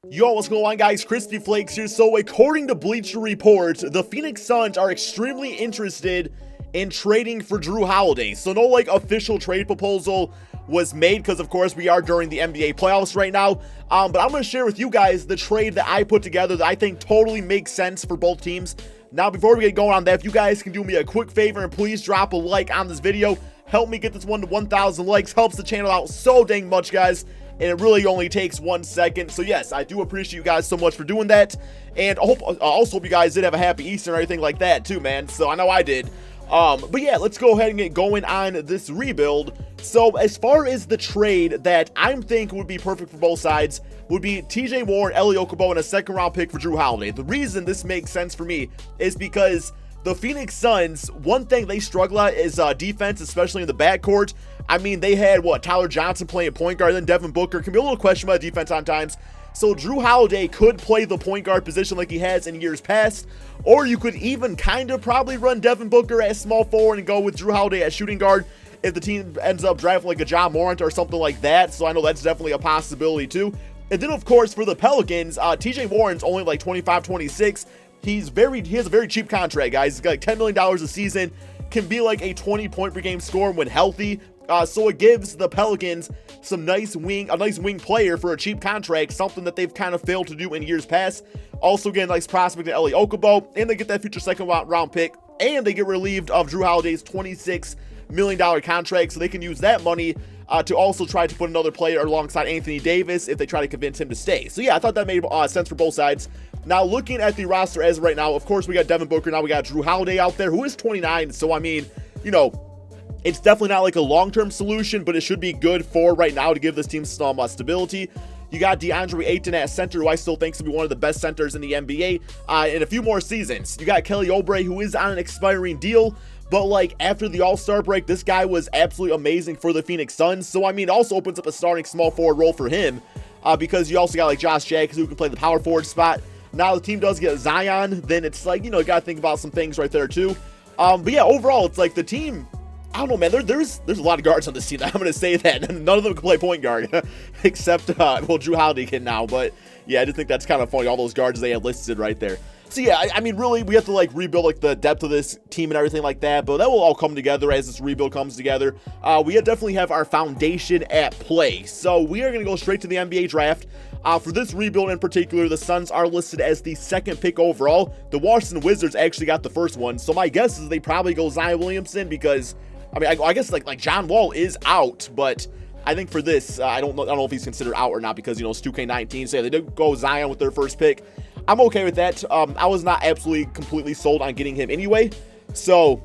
Yo, what's going on, guys? KrispyFlakes here. So, according to Bleacher Report, the Phoenix Suns are extremely interested in trading for Jrue Holiday. So, no, official trade proposal was made because, of course, we are during the NBA playoffs right now. But I'm going to share with you guys the trade that I put together that I think totally makes sense for both teams. Now, before we get going on that, if you guys can do me a quick favor and please drop a like on this video, help me get this one to 1,000 likes. Helps the channel out so dang much, guys. And it really only takes 1 second. So yes, I do appreciate you guys so much for doing that. And I also hope you guys did have a happy Easter and everything like that too, man. So I know I did. But yeah, let's go ahead and get going on this rebuild. So as far as the trade that I'm thinking would be perfect for both sides would be TJ Warren, Eli Okobo, and a second round pick for Jrue Holiday. The reason this makes sense for me is because the Phoenix Suns, one thing they struggle at is defense, especially in the backcourt. I mean, they had, Tyler Johnson playing point guard, then Devin Booker. Can be a little questionable about defense on times. So Jrue Holiday could play the point guard position like he has in years past. Or you could even kind of probably run Devin Booker as small forward and go with Jrue Holiday as shooting guard if the team ends up drafting like a John Morant or something like that. So I know that's definitely a possibility too. And then, of course, for the Pelicans, TJ Warren's only like 25, 26. He has a very cheap contract, guys. He's got like $10 million a season. Can be like a 20-point per game scorer when healthy. So it gives the Pelicans a nice wing player for a cheap contract, something that they've kind of failed to do in years past. Also get a nice prospect in Eli Okobo, and they get that future second round pick, and they get relieved of Jrue Holiday's $26 million contract, so they can use that money to also try to put another player alongside Anthony Davis if they try to convince him to stay. So yeah, I thought that made sense for both sides. Now, looking at the roster as of right now, of course, we got Devin Booker. Now we got Jrue Holiday out there, who is 29. So, I mean, it's definitely not like a long-term solution, but it should be good for right now to give this team some stability. You got DeAndre Ayton at center, who I still think is going to be one of the best centers in the NBA in a few more seasons. You got Kelly Oubre, who is on an expiring deal. But, after the All-Star break, this guy was absolutely amazing for the Phoenix Suns. So, I mean, it also opens up a starting small forward role for him because you also got, Josh Jackson, who can play the power forward spot. Now the team does get Zion, then it's you got to think about some things right there too. But yeah, overall, it's the team, I don't know, man, there's a lot of guards on this team. I'm going to say that. None of them can play point guard, except, Jrue Holiday can now. But yeah, I just think that's kind of funny, all those guards they have listed right there. So yeah, I mean, really, we have to rebuild the depth of this team and everything like that, but that will all come together as this rebuild comes together. We definitely have our foundation at play. So we are going to go straight to the NBA draft. For this rebuild in particular, the Suns are listed as the second pick overall. The Washington Wizards actually got the first one, so my guess is they probably go Zion Williamson because, I mean, I guess like John Wall is out, but I think for this, I don't know if he's considered out or not because, it's 2K19, so yeah, they did go Zion with their first pick. I'm okay with that. I was not absolutely completely sold on getting him anyway, so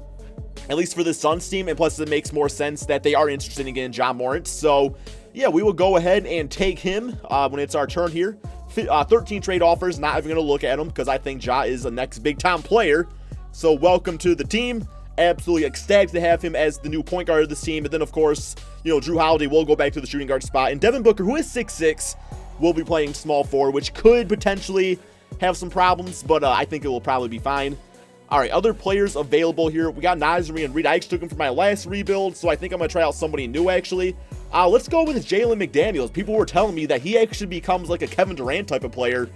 at least for the Suns team, and plus it makes more sense that they are interested in getting John Morant, so yeah, we will go ahead and take him when it's our turn here. 13 trade offers, not even going to look at him because I think Ja is the next big-time player. So welcome to the team. Absolutely ecstatic to have him as the new point guard of this team. And then, of course, Jrue Holiday will go back to the shooting guard spot. And Devin Booker, who is 6'6", will be playing small forward, which could potentially have some problems, but I think it will probably be fine. All right, other players available here. We got Nasri and Reed. I actually took him for my last rebuild, so I think I'm going to try out somebody new, actually. Let's go with Jalen McDaniels. People were telling me that he actually becomes like a Kevin Durant type of player,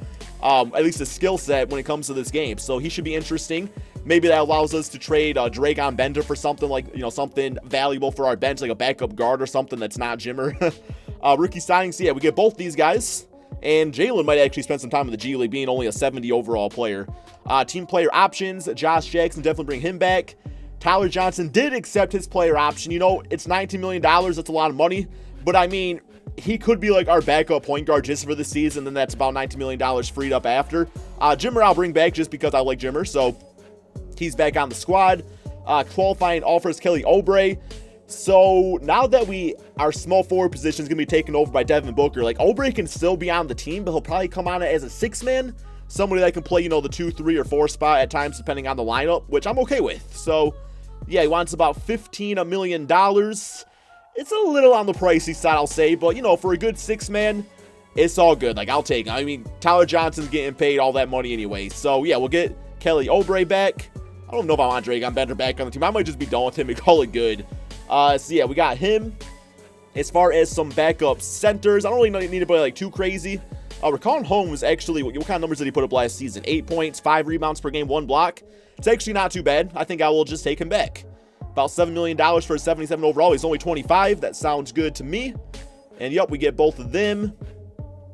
at least a skill set when it comes to this game. So he should be interesting. Maybe that allows us to trade Dragon Bender for something something valuable for our bench, like a backup guard or something that's not Jimmer. Rookie signings, so yeah, we get both these guys. And Jalen might actually spend some time in the G League, being only a 70 overall player. Team player options, Josh Jackson, definitely bring him back. Tyler Johnson did accept his player option. It's $19 million. That's a lot of money. But, I mean, he could be like our backup point guard just for the season. Then that's about $19 million freed up after. Jimmer I'll bring back just because I like Jimmer. So he's back on the squad. Qualifying offers Kelly Oubre. So now that our small forward position is going to be taken over by Devin Booker, Oubre can still be on the team, but he'll probably come on as a 6-man. Somebody that can play, the 2, 3, or 4 spot at times, depending on the lineup, which I'm okay with. So yeah, he wants about $15 million. It's a little on the pricey side, I'll say, but, for a good 6-man, it's all good. I'll take it. I mean, Tyler Johnson's getting paid all that money anyway. So, yeah, we'll get Kelly Oubre back. I don't know if I want Dragon Bender back on the team. I might just be done with him and call it good. So, yeah, we got him. As far as some backup centers, I don't really need anybody too crazy. Rickon Holmes, actually, what kind of numbers did he put up last season? 8 points, 5 rebounds per game, 1 block. It's actually not too bad. I think I will just take him back. About $7 million for a 77 overall. He's only 25. That sounds good to me. And yep, we get both of them.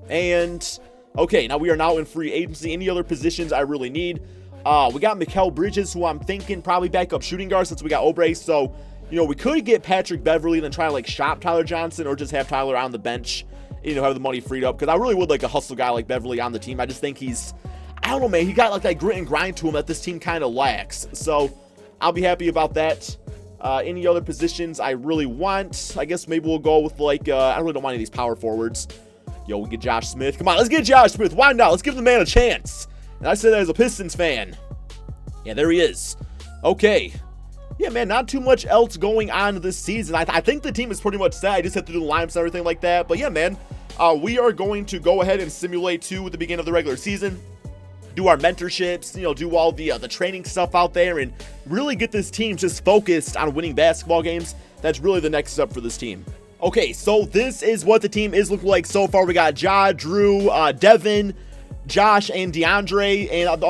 And okay, now we are now in free agency. Any other positions I really need? We got Mikal Bridges, who I'm thinking probably backup shooting guard since we got Oubre. So, you know, we could get Patrick Beverley and then try to like shop Tyler Johnson, or just have Tyler on the bench, you know, have the money freed up. Because I really would like a hustle guy like Beverley on the team. I just think he's, I don't know, man. He got like that grit and grind to him that this team kind of lacks. So I'll be happy about that. Any other positions I really want? I guess maybe we'll go with like, I really don't want any of these power forwards. Yo, we get Josh Smith. Come on, let's get Josh Smith. Why not? Let's give the man a chance. And I say that as a Pistons fan. Yeah, there he is. Okay. Yeah, man, not too much else going on this season. I think the team is pretty much set. I just have to do the lineups and everything like that. But yeah, man, we are going to go ahead and simulate 2 at the beginning of the regular season. Do our mentorships, you know, do all the training stuff out there, and really get this team just focused on winning basketball games. That's really the next step for this team. Okay, so this is what the team is looking like so far. We got Ja, Jrue, Devin, Josh, and DeAndre, and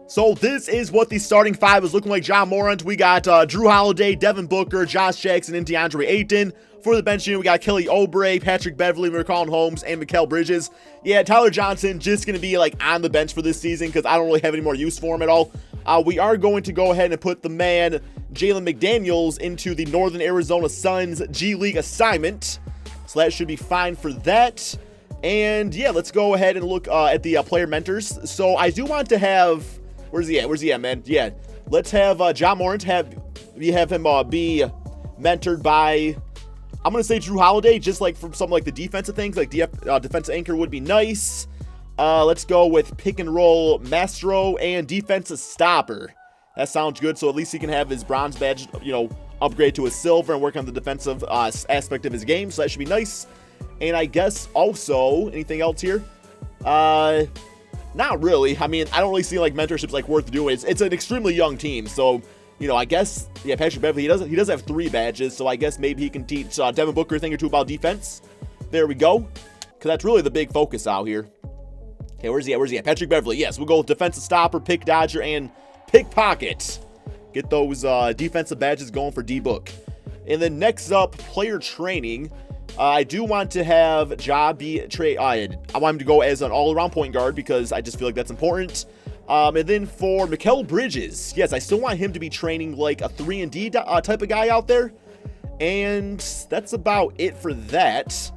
so this is what the starting 5 is looking like. Ja Morant, we got Jrue Holiday, Devin Booker, Josh Jackson, and DeAndre Ayton. For the bench unit, we got Kelly Oubre, Patrick Beverley, Rickon Holmes, and Mikal Bridges. Yeah, Tyler Johnson just going to be like on the bench for this season because I don't really have any more use for him at all. We are going to go ahead and put the man Jalen McDaniels into the Northern Arizona Suns G League assignment. So that should be fine for that. And yeah, let's go ahead and look at the player mentors. So I do want to have, where's he at, man? Yeah, let's have Ja Morant have him be mentored by, I'm going to say Jrue Holiday, just like from some like the defensive things, like defensive anchor would be nice. Let's go with pick and roll Mastro and defensive stopper. That sounds good. So at least he can have his bronze badge, you know, upgrade to a silver and work on the defensive aspect of his game. So that should be nice. And I guess also, anything else here? Not really. I mean, I don't really see like mentorships like worth doing. It's an extremely young team. So, you know, I guess, yeah, Patrick Beverley, he does have 3 badges. So I guess maybe he can teach Devin Booker a thing or two about defense. There we go. Because that's really the big focus out here. Okay, where's he at? Patrick Beverley. Yes, we'll go with defensive stopper, pick dodger, and pickpocket. Get those defensive badges going for D-Book. And then next up, player training. I do want to have Ja be I want him to go as an all-around point guard because I just feel like that's important. And then for Mikal Bridges, yes, I still want him to be training like a 3-and-D type of guy out there. And that's about it for that.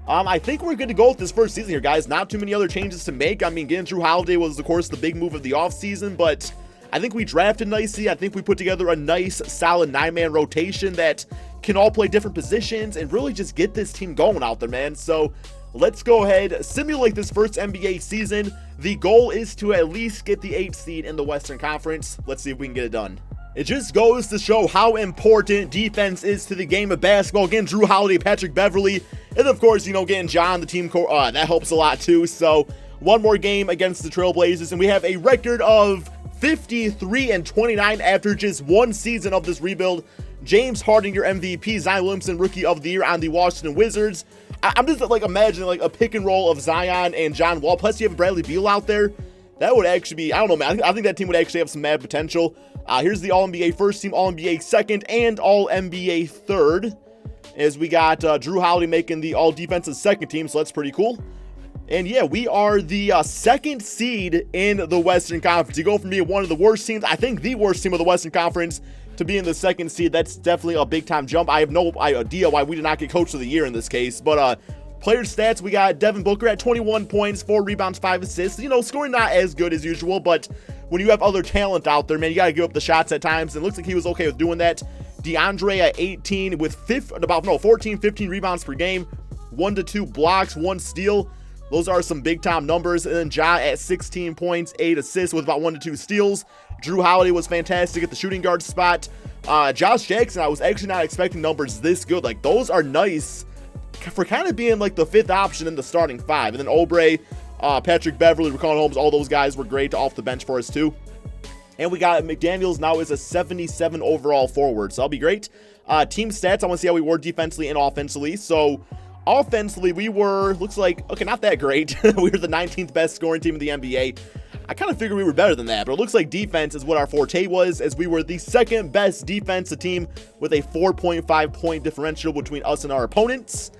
I think we're good to go with this first season here, guys. Not too many other changes to make. I mean, getting Jrue Holiday was, of course, the big move of the offseason, but I think we drafted nicely. I think we put together a nice, solid 9-man rotation that can all play different positions and really just get this team going out there, man. So let's go ahead, simulate this first NBA season. The goal is to at least get the 8th seed in the Western Conference. Let's see if we can get it done. It just goes to show how important defense is to the game of basketball. Again, Jrue Holiday, Patrick Beverley, and of course, you know, getting Ja on the team, that helps a lot too. So one more game against the Trailblazers, and we have a record of 53-29 after just 1 season of this rebuild. James Harden, your MVP, Zion Williamson, Rookie of the Year on the Washington Wizards. I'm just like imagining like a pick and roll of Zion and John Wall. Plus, you have Bradley Beal out there. That would actually be, I don't know, man. I think that team would actually have some mad potential. Here's the All-NBA first team, All-NBA second, and All-NBA third. As we got Jrue Holiday making the All-Defensive second team, so that's pretty cool. And yeah, we are the 2nd seed in the Western Conference. You go from being one of the worst teams, I think the worst team of the Western Conference, to being the 2nd seed. That's definitely a big-time jump. I have no idea why we did not get Coach of the Year in this case. But player stats, we got Devin Booker at 21 points, 4 rebounds, 5 assists. You know, scoring not as good as usual, but when you have other talent out there, man, you got to give up the shots at times. And it looks like he was okay with doing that. DeAndre at 18 with 14, 15 rebounds per game, 1 to 2 blocks, 1 steal. Those are some big-time numbers. And then Ja at 16 points, 8 assists with about 1 to 2 steals. Jrue Holiday was fantastic at the shooting guard spot. Josh Jackson, I was actually not expecting numbers this good. Like, those are nice for kind of being like the 5th option in the starting 5. And then Oubre, Patrick Beverley, Rickon Holmes, all those guys were great off the bench for us too. And we got McDaniels now is a 77 overall forward, so that'll be great. Team stats, I want to see how we were defensively and offensively. So Offensively, we were, looks like, okay, not that great. We were the 19th best scoring team in the NBA. I kind of figured we were better than that, but it looks like defense is what our forte was, as we were the second best defensive team with a 4.5 point differential between us and our opponents.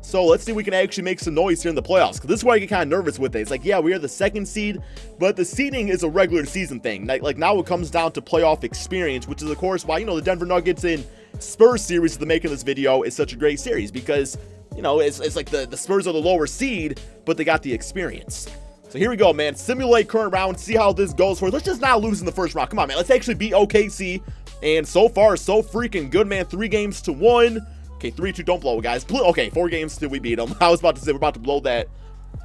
So let's see if we can actually make some noise here in the playoffs, because this is where I get kind of nervous with it. It's like, yeah, we are the second seed, but the seeding is a regular season thing. Like now it comes down to playoff experience, which is, of course, why, the Denver Nuggets and Spurs series of the making of this video is such a great series, because, it's like the Spurs are the lower seed, but they got the experience. So here we go, man. Simulate current round, see how this goes for us. Let's just not lose in the first round. Come on, man. Let's actually beat OKC. And so far, so freaking good, man. 3-1. Okay, 3-2. Don't blow it, guys. Okay, 4 games till we beat them. I was about to say we're about to blow that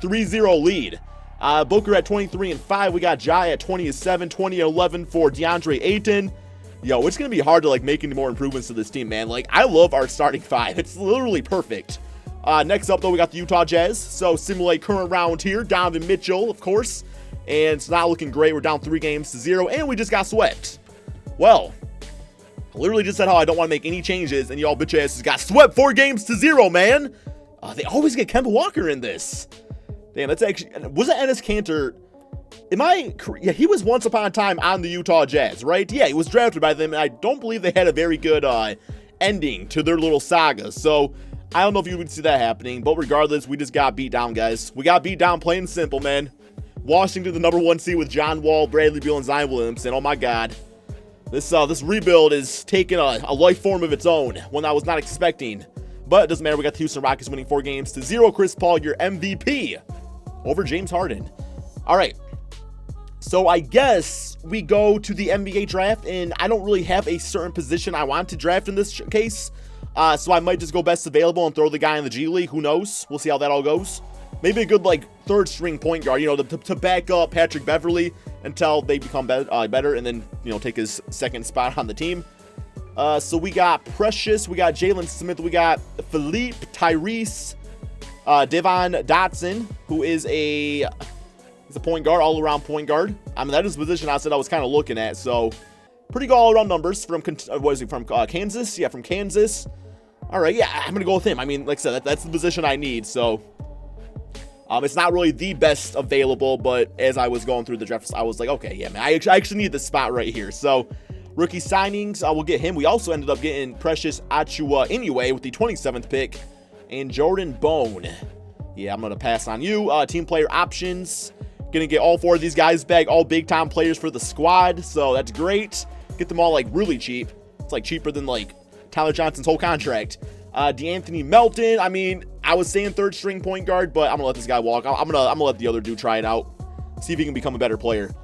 3-0 lead. Booker at 23-5. We got Jai at 20-7, 20-11 for DeAndre Ayton. Yo, it's going to be hard to, make any more improvements to this team, man. I love our starting 5. It's literally perfect. Next up, though, we got the Utah Jazz. So, simulate current round here. Donovan Mitchell, of course. And it's not looking great. We're down 3-0, and we just got swept. Well, I literally just said how I don't want to make any changes, and y'all bitch asses got swept 4-0, man. They always get Kemba Walker in this. Damn, that's actually... Was it Enes Kanter? Yeah, he was once upon a time on the Utah Jazz, right? Yeah, he was drafted by them, and I don't believe they had a very good ending to their little saga. So... I don't know if you would see that happening, but regardless, we just got beat down, guys. We got beat down plain and simple, man. Washington, the number 1 seed with John Wall, Bradley Beal, and Zion Williamson. Oh my God. This rebuild is taking a life form of its own, one I was not expecting. But it doesn't matter. We got the Houston Rockets winning 4-0. Chris Paul, your MVP over James Harden. All right. So I guess we go to the NBA draft, and I don't really have a certain position I want to draft in this case. So I might just go best available and throw the guy in the G League. Who knows? We'll see how that all goes. Maybe a good, third string point guard, to back up Patrick Beverly until they become better, and then, take his second spot on the team. So we got Precious, we got Jalen Smith, we got Philippe, Tyrese, Devon Dotson, who is a point guard, all-around point guard. I mean, that is the position I said I was kind of looking at, so pretty good all-around numbers from, from Kansas? Yeah, from Kansas. All right, yeah, I'm going to go with him. I mean, like I said, that's the position I need, so it's not really the best available, but as I was going through the draft, I was like, okay, yeah, man, I actually need this spot right here. So rookie signings, we'll get him. We also ended up getting Precious Achiuwa anyway with the 27th pick, and Jordan Bone. Yeah, I'm going to pass on you. Team player options, going to get all 4 of these guys back, all big-time players for the squad, so that's great. Get them all, really cheap. It's, cheaper than, Tyler Johnson's whole contract. DeAnthony Melton, I mean, I was saying third string point guard, but I'm gonna let this guy walk. I'm gonna let the other dude try it out, see if he can become a better player.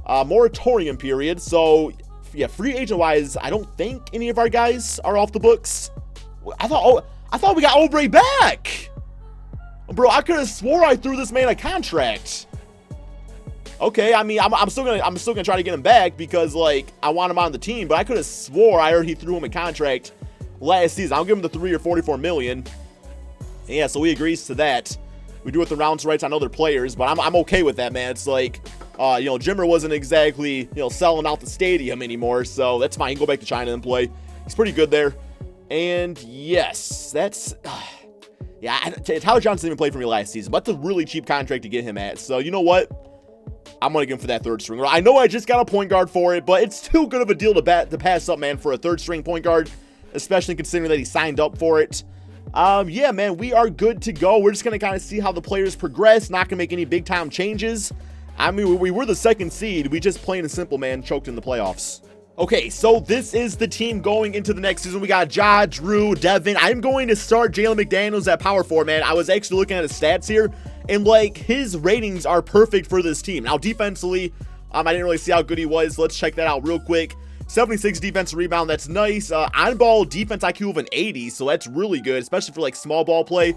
Moratorium period. So yeah, free agent wise, I don't think any of our guys are off the books. I thought we got Oubre back, bro. I could have swore I threw this man a contract. Okay, I mean, I'm still gonna try to get him back because I want him on the team, but I could have swore I heard he threw him a contract last season. I'll give him the 3 or 44 million. Yeah, so he agrees to that. We do it the rounds rights on other players, but I'm okay with that, man. It's Jimmer wasn't exactly, selling out the stadium anymore, so that's fine. He can go back to China and play. He's pretty good there. And yes, that's yeah, Tyler Johnson didn't even play for me last season, but that's a really cheap contract to get him at. So you know what? I'm going to give him for that third string. I know I just got a point guard for it, but it's too good of a deal to pass up, man, for a third string point guard, especially considering that he signed up for it. Yeah, man, we are good to go. We're just going to kind of see how the players progress. Not going to make any big time changes. I mean, we were the second seed. We just plain and simple, man, choked in the playoffs. Okay, so this is the team going into the next season. We got Ja, Jrue, Devin. I'm going to start Jalen McDaniels at power forward, man. I was actually looking at his stats here, and his ratings are perfect for this team. Now, defensively, I didn't really see how good he was. Let's check that out real quick. 76 defensive rebound, that's nice. On-ball defense IQ of an 80, so that's really good, especially for small ball play.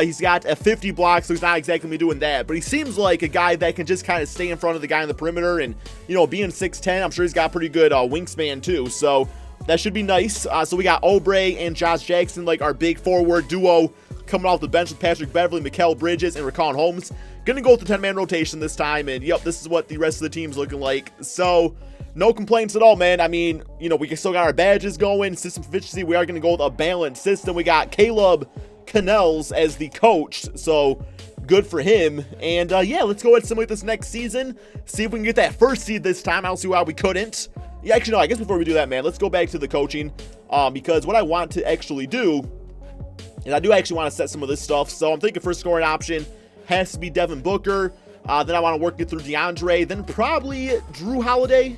He's got a 50 block, so he's not exactly doing that, but he seems like a guy that can just kind of stay in front of the guy on the perimeter, and being 6'10", I'm sure he's got pretty good wingspan too, so that should be nice. So we got Oubre and Josh Jackson, our big forward duo, coming off the bench with Patrick Beverly, Mikal Bridges, and Richaun Holmes. Gonna go with the 10-man rotation this time, and yep, this is what the rest of the team's looking like. So no complaints at all, man. I mean, we still got our badges going, system efficiency. We are going to go with a balanced system. We got Caleb Canels as the coach, so good for him. And yeah, let's go ahead and simulate this next season, see if we can get that first seed this time. I don't see why we couldn't. Yeah, actually, no, I guess before we do that, man, let's go back to the coaching, because what I want to actually do, and I do actually want to set some of this stuff, so I'm thinking first scoring option has to be Devin Booker, then I want to work it through DeAndre, then probably Jrue Holiday,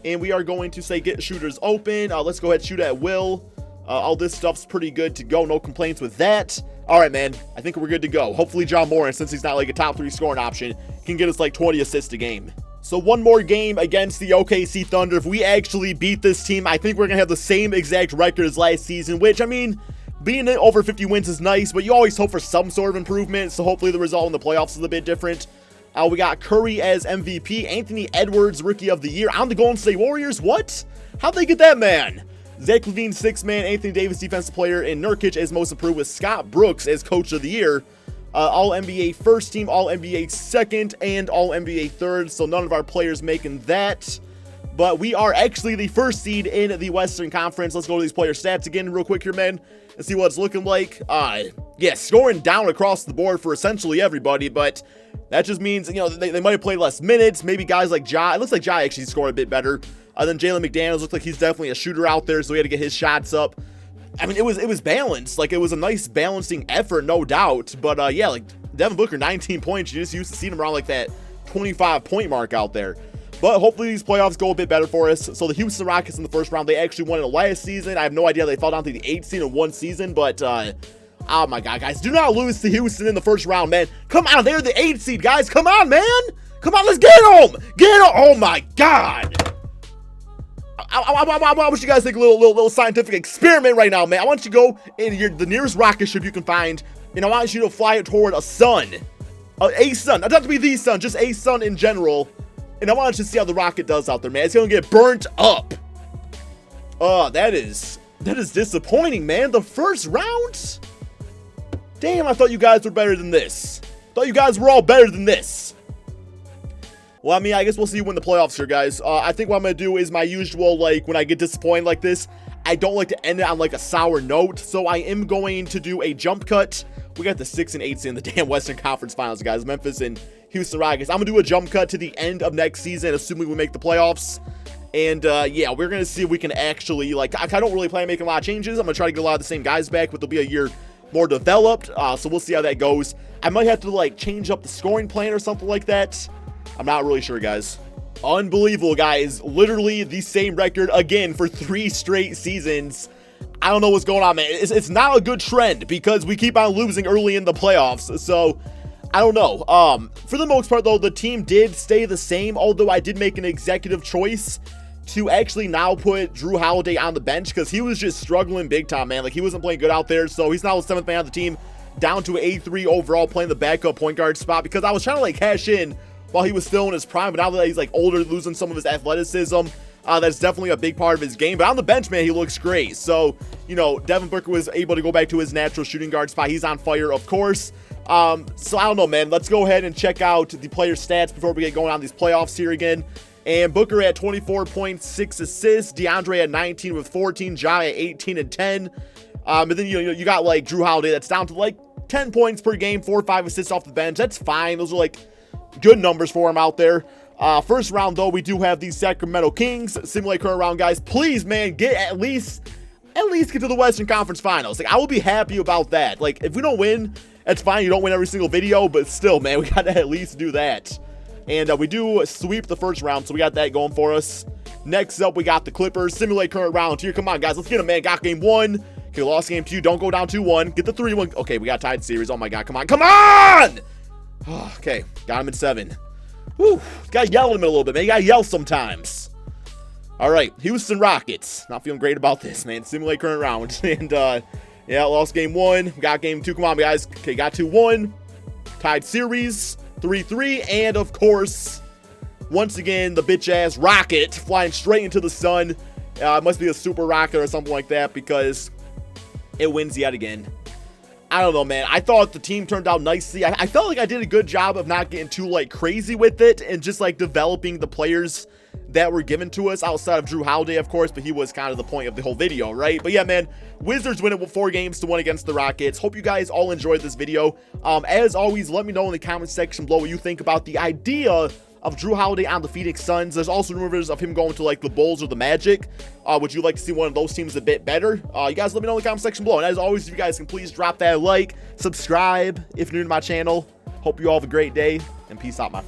and we are going to say get shooters open. Let's go ahead and shoot at will. All this stuff's pretty good to go, no complaints with that. All right, man, I think we're good to go. Hopefully John Moran, since he's not like a top 3 scoring option, can get us like 20 assists a game. So one more game against the OKC Thunder. If we actually beat this team, I think we're going to have the same exact record as last season, which, I mean, being over 50 wins is nice, but you always hope for some sort of improvement, so hopefully the result in the playoffs is a bit different. We got Curry as MVP, Anthony Edwards, Rookie of the Year on the Golden State Warriors. What? How'd they get that man? Zach LaVine, 6th man, Anthony Davis, Defensive Player, and Nurkic as Most Improved with Scott Brooks as Coach of the Year. All-NBA first team, All-NBA second, and All-NBA third, so none of our players making that. But we are actually the first seed in the Western Conference. Let's go to these player stats again real quick here, man, and see what it's looking like. Yeah, scoring down across the board for essentially everybody, but that just means, you know, they might have played less minutes. Maybe guys like Ja, it looks like Ja actually scored a bit better. Then Jalen McDaniels looks like he's definitely a shooter out there, so he had to get his shots up. I mean, it was balanced. Like, it was a nice balancing effort, no doubt. But, yeah, like, Devin Booker, 19 points. You just used to see him around, like, that 25-point mark out there. But hopefully these playoffs go a bit better for us. So the Houston Rockets in the first round, they actually won it last season. I have no idea how they fell down to the 8th seed in one season. But, oh, my God, guys. Do not lose to Houston in the first round, man. Come on, they're the 8th seed, guys. Come on, man. Come on, let's get them. Get them. Oh, my God. I want you guys to take a little scientific experiment right now, man. I want you to go in the nearest rocket ship you can find, and I want you to fly it toward a sun. A sun. It doesn't have to be the sun, just a sun in general. And I want you to see how the rocket does out there, man. It's going to get burnt up. That is disappointing, man. The first round? Damn, I thought you guys were better than this. Thought you guys were all better than this. Well, I mean, I guess we'll see you win the playoffs here, guys. I think what I'm going to do is my usual, like, when I get disappointed like this, I don't like to end it on, like, a sour note. So I am going to do a jump cut. We got the 6th and 8th in the damn Western Conference Finals, guys. Memphis and Houston Rockets. I'm going to do a jump cut to the end of next season, assuming we make the playoffs. And, yeah, we're going to see if we can actually, like, I don't really plan on making a lot of changes. I'm going to try to get a lot of the same guys back, but they'll be a year more developed. So we'll see how that goes. I might have to, like, change up the scoring plan or something like that. I'm not really sure, guys. Unbelievable, guys. Literally the same record again for 3 straight seasons. I don't know what's going on, man. It's not a good trend because we keep on losing early in the playoffs. So, I don't know. For the most part, though, the team did stay the same, although I did make an executive choice to actually now put Jrue Holiday on the bench because he was just struggling big time, man. Like, he wasn't playing good out there, so he's now the 7th man on the team, down to A3 overall, playing the backup point guard spot because I was trying to, like, cash in while he was still in his prime, but now that he's, like, older, losing some of his athleticism, that's definitely a big part of his game. But on the bench, man, he looks great. So, you know, Devin Booker was able to go back to his natural shooting guard spot. He's on fire, of course. So, I don't know, man. Let's go ahead and check out the player stats before we get going on these playoffs here again. And Booker at 24.6 assists. DeAndre at 19 with 14. Ja at 18 and 10. And then, you got, like, Jrue Holiday. That's down to, like, 10 points per game, 4 or 5 assists off the bench. That's fine. Those are, like, good numbers for him out there. First round, though, we do have these Sacramento Kings. Simulate current round, guys. Please, man, get at least get to the Western Conference Finals. Like, I will be happy about that. Like, if we don't win, that's fine. You don't win every single video, but still, man, we got to at least do that. And we do sweep the first round, so we got that going for us. Next up, we got the Clippers. Simulate current round here. Come on, guys. Let's get them, man. Got game 1. Okay, lost game 2. Don't go down 2-1. Get the 3-1. Okay, we got tied series. Oh, my God. Come on. Come on! Okay, got him in 7. Whew, gotta yell at him a little bit, man. You gotta yell sometimes. All right, Houston Rockets. Not feeling great about this, man. Simulate current round. And, yeah, lost game 1. Got game 2. Come on, guys. Okay, got 2-1. Tied series. 3-3. And, of course, once again, the bitch-ass Rocket flying straight into the sun. It must be a super rocket or something like that because it wins yet again. I don't know, man. I thought the team turned out nicely. I felt like I did a good job of not getting too, like, crazy with it and just, like, developing the players that were given to us outside of Jrue Holiday, of course, but he was kind of the point of the whole video, right? But yeah, man, Wizards win it with 4 games to 1 against the Rockets. Hope you guys all enjoyed this video. As always, let me know in the comment section below what you think about the idea of Jrue Holiday on the Phoenix Suns. There's also rumors of him going to, like, the Bulls or the Magic. Would you like to see one of those teams a bit better? You guys let me know in the comment section below. And as always, if you guys can please drop that like, subscribe if you're new to my channel. Hope you all have a great day, and peace out, my friends.